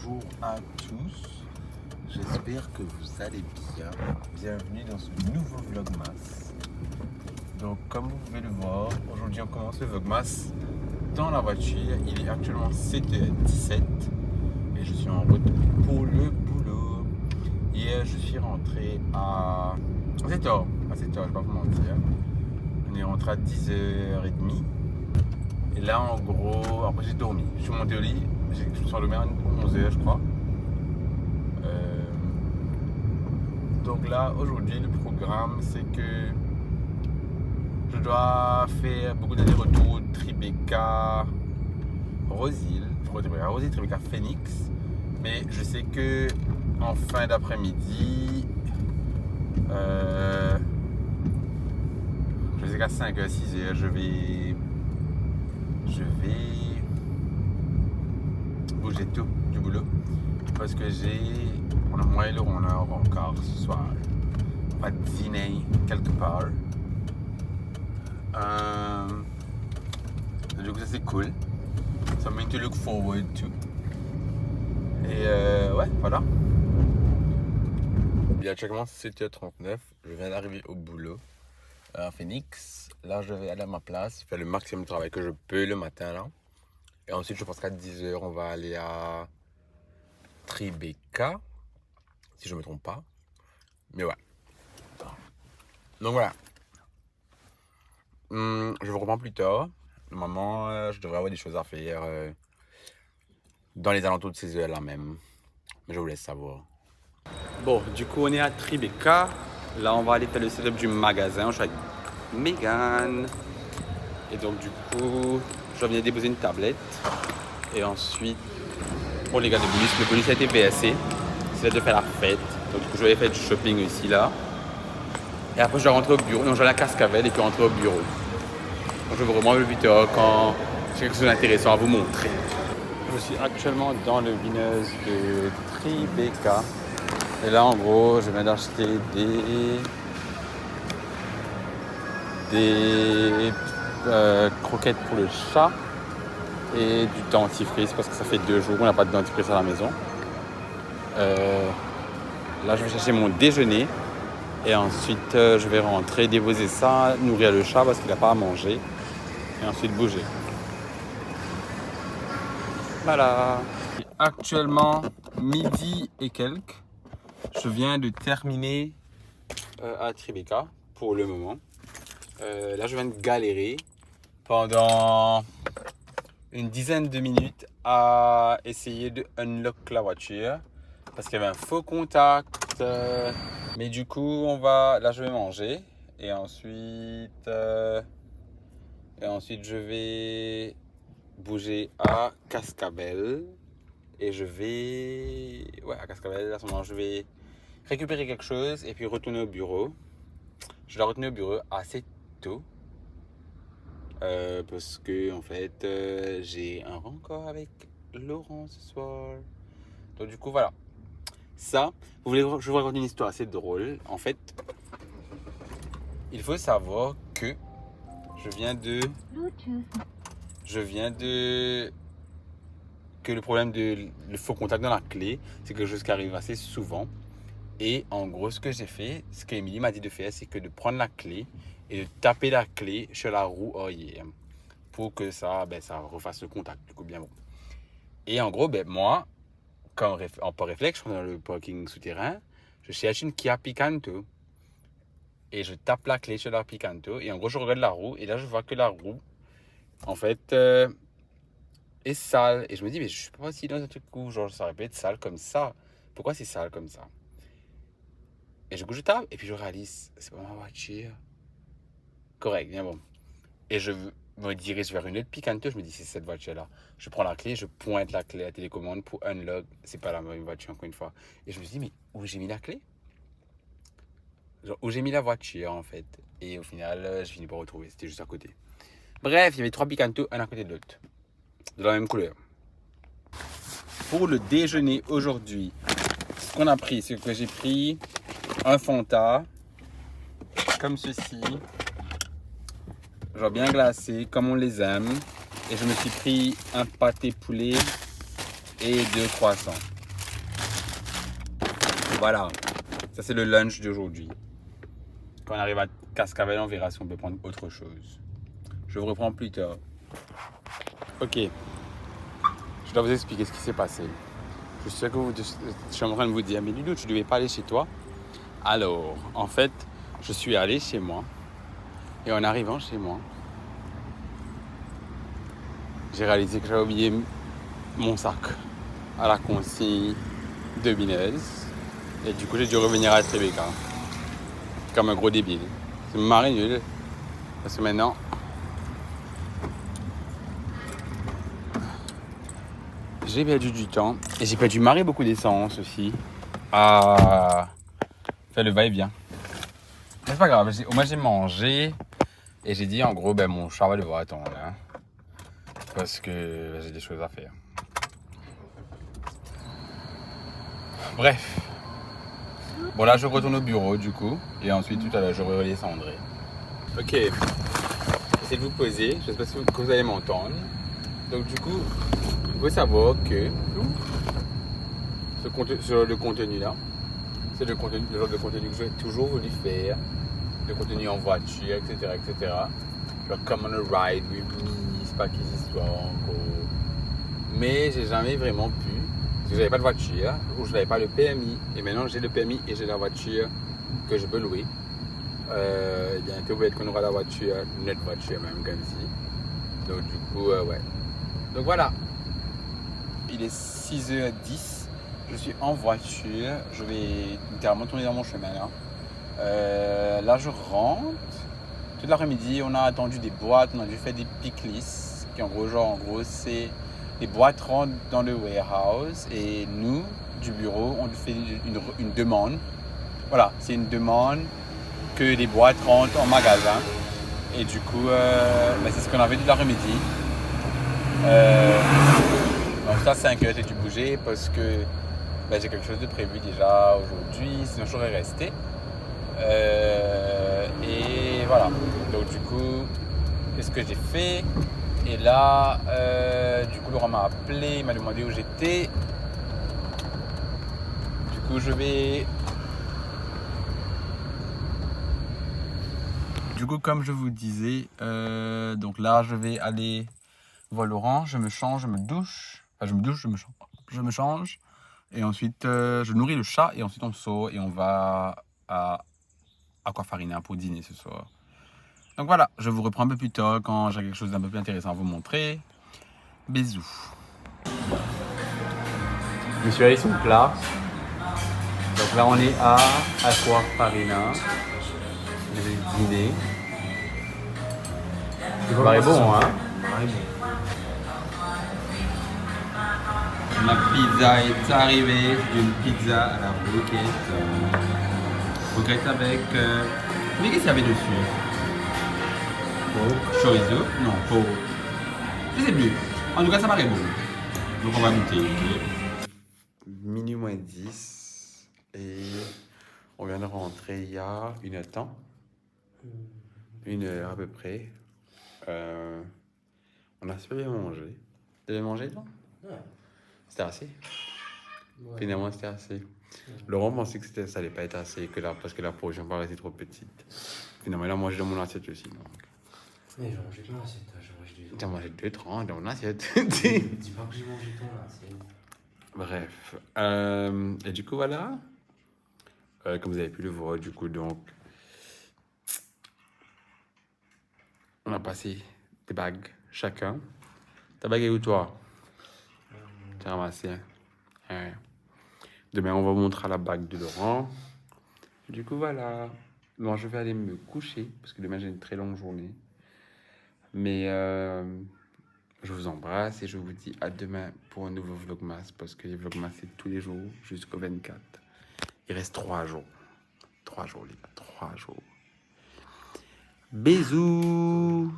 Bonjour à tous, j'espère que vous allez bien. Bienvenue dans ce nouveau Vlogmas. Donc comme vous pouvez le voir, aujourd'hui on commence le Vlogmas dans la voiture. Il est actuellement 7h17 et je suis en route pour le boulot. Hier je suis rentré à 7h, je vais pas vous mentir. On est rentré à 10h30. Et là en gros, après j'ai dormi, je suis monté au lit, je me suis endormi à 11h je crois. Donc là aujourd'hui le programme c'est que je dois faire beaucoup d'allers-retours Tribeca, Roseville, Tribeca, Phoenix. Mais je sais que en fin d'après-midi, je sais qu'à 5h, 6h je vais bouger tout du boulot parce que moi et Laurent on a encore ce soir on va dîner quelque part. Du coup ça c'est cool, something to look forward to. Et ouais voilà. Il y a actuellement 7h39, je viens d'arriver au boulot à Phoenix. Là je vais aller à ma place, faire le maximum de travail que je peux le matin là. Et ensuite je pense qu'à 10h on va aller à Tribeca, si je me trompe pas. Mais ouais. Donc voilà. Je vous reprends plus tard. Normalement, je devrais avoir des choses à faire dans les alentours de ces heures-là même. Mais je vous laisse savoir. Bon, du coup, on est à Tribeca. Là, on va aller faire le setup du magasin. Je suis avec Megan. Et donc, du coup, je viens déposer une tablette. Et ensuite, pour les gars de bonus, le bonus a été VSC. C'est là de faire la fête. Donc, du coup, je vais faire du shopping ici, là. Et après, je dois rentrer au bureau. Non, je vais à la Cascavel et puis rentrer au bureau. Donc, je vous remonte le plus tard quand j'ai quelque chose d'intéressant à vous montrer. Je suis actuellement dans le Winners de Tribeca. Et là, en gros, je viens d'acheter des croquettes pour le chat et du dentifrice parce que ça fait 2 jours qu'on n'a pas de dentifrice à la maison. Là, je vais chercher mon déjeuner et ensuite, je vais rentrer, déposer ça, nourrir le chat parce qu'il n'a pas à manger et ensuite bouger. Voilà. Actuellement, midi et quelques. Je viens de terminer à Tribeca pour le moment. Là, je viens de galérer pendant une dizaine de minutes à essayer de unlock la voiture parce qu'il y avait un faux contact. Mais du coup, là, je vais manger et ensuite, je vais bouger à Cascavel. Et à Cascavel, à ce moment, je vais récupérer quelque chose et puis retourner au bureau. Je dois retourner au bureau assez tôt. Parce que, en fait, j'ai un rencor avec Laurent ce soir. Donc, du coup, voilà. Ça, je vous raconte une histoire assez drôle. En fait, il faut savoir que que le problème le faux contact dans la clé, c'est quelque chose qui arrive assez souvent. Et en gros, ce que j'ai fait, ce qu'Emilie m'a dit de faire, c'est que de prendre la clé et de taper la clé sur la roue arrière pour que ça refasse le contact. Du coup, bien bon. Et en gros, moi, en pas réflexe, je suis dans le parking souterrain, je cherche une Kia Picanto. Et je tape la clé sur la Picanto. Et en gros, je regarde la roue. Et là, je vois que la roue, en fait, est sale. Et je me dis, mais je sais pas si dans un truc où genre, ça aurait pu être sale comme ça. Pourquoi c'est sale comme ça? Et du coup, je tape. Et puis, je réalise, c'est pas ma voiture. Correct, bien bon. Et je me dirige vers une autre Picanto. Je me dis, c'est cette voiture-là. Je prends la clé, je pointe la clé à la télécommande pour unlock. C'est pas la même voiture, encore une fois. Et je me dis, mais où j'ai mis la clé? Genre, où j'ai mis la voiture, en fait. Et au final, je finis par retrouver. C'était juste à côté. Bref, il y avait 3 Picanto, un à côté de l'autre. De la même couleur. Pour le déjeuner aujourd'hui, ce qu'on a pris, c'est que j'ai pris un Fanta, comme ceci. Genre bien glacé, comme on les aime. Et je me suis pris un pâté poulet et 2 croissants. voilà. Ça, c'est le lunch d'aujourd'hui. Quand on arrive à Cascavel, on verra si on peut prendre autre chose. Je vous reprends plus tard. Ok. Je dois vous expliquer ce qui s'est passé. Je suis sûr que je suis en train de vous dire, mais Ludo, tu devais pas aller chez toi. Alors, en fait, je suis allé chez moi. Et en arrivant chez moi, j'ai réalisé que j'avais oublié mon sac à la consigne de Binez. Et du coup, j'ai dû revenir à Tribeca. Comme un gros débile. C'est marré nul. Parce que maintenant, j'ai perdu du temps. Et j'ai perdu marrer beaucoup d'essence aussi. À faire le va-et-vient. Mais c'est pas grave. Au moins, j'ai mangé. Et j'ai dit, en gros, ben, mon chat va devoir attendre. Hein, parce que j'ai des choses à faire. Bref. Bon, là, je retourne au bureau, du coup. Et ensuite, tout à l'heure, je redescendrai. Ok. Essayez de vous poser. Je sais pas si vous allez m'entendre. Donc, du coup, il faut savoir que ce genre de contenu-là, c'est le genre de contenu que j'ai toujours voulu faire. Le contenu en voiture, etc., etc. Genre, come on a ride with me, c'est pas qu'ils histoires encore. Mais j'ai jamais vraiment pu. Parce que j'avais pas de voiture, ou je n'avais pas le permis. Et maintenant, j'ai le permis et j'ai la voiture que je peux louer. Bientôt, peut-être qu'on aura la voiture, notre voiture même, comme ici. Donc, du coup, ouais. Donc, voilà. Il est 6h10. Je suis en voiture. Je vais littéralement tourner dans mon chemin là. Là, je rentre. Toute l'après-midi, on a attendu des boîtes. On a dû faire des picklists. Qui en gros, c'est les boîtes rentrent dans le warehouse. Et nous, du bureau, on fait une demande. Voilà, c'est une demande que les boîtes rentrent en magasin. Et du coup, c'est ce qu'on avait dit l'après-midi. Donc ça, 5h, j'ai dû bouger parce que j'ai quelque chose de prévu déjà aujourd'hui, sinon je serais resté. Et voilà. Donc du coup, c'est ce que j'ai fait. Et là, du coup, Laurent m'a appelé, il m'a demandé où j'étais. Du coup, je vais... Du coup, comme je vous disais, donc là, je vais aller voir Laurent, je me change, je me douche. Enfin, je me douche, je me change. Et ensuite, je nourris le chat et ensuite on sort et on va à Aquafarina pour dîner ce soir. Donc voilà, je vous reprends un peu plus tard quand j'ai quelque chose d'un peu plus intéressant à vous montrer. Bisous. Je me suis allé sur place. Donc là, on est à Aquafarina. Je vais dîner. Ça paraît bon, hein? Ma pizza est arrivée. Une pizza à la roquette. Roquette avec... Mais qu'est-ce qu'il y avait dessus? Chorizo? Non, pour... Je sais plus. En tout cas, ça paraît bon. Donc on va goûter. Okay. Minuit moins 10. Et on vient de rentrer il y a une heure de temps. 1 heure à peu près. On a super bien mangé. T'avais mangé toi? Ouais. C'était assez? Ouais. Finalement, c'était assez. Ouais. Laurent pensait que ça allait pas être assez, parce que la portion paraissait trop petite. Finalement, il a mangé dans mon assiette aussi. Donc. Mais j'ai mangé ton assiette, j'ai mangé 2 T'as mangé 2,30 dans mon assiette. Dis pas que j'ai mangé ton assiette. Bref. Et du coup, voilà. Comme vous avez pu le voir, du coup, donc... On a passé des bagues, chacun. Ta bague est où, toi? Tu as ramassé. Ouais. Demain, on va vous montrer la bague de Laurent. Du coup, voilà. Bon, je vais aller me coucher, parce que demain, j'ai une très longue journée. Mais je vous embrasse et je vous dis à demain pour un nouveau Vlogmas, parce que les Vlogmas, c'est tous les jours jusqu'au 24. Il reste 3 jours. 3 jours, les gars, 3 jours. Bisous!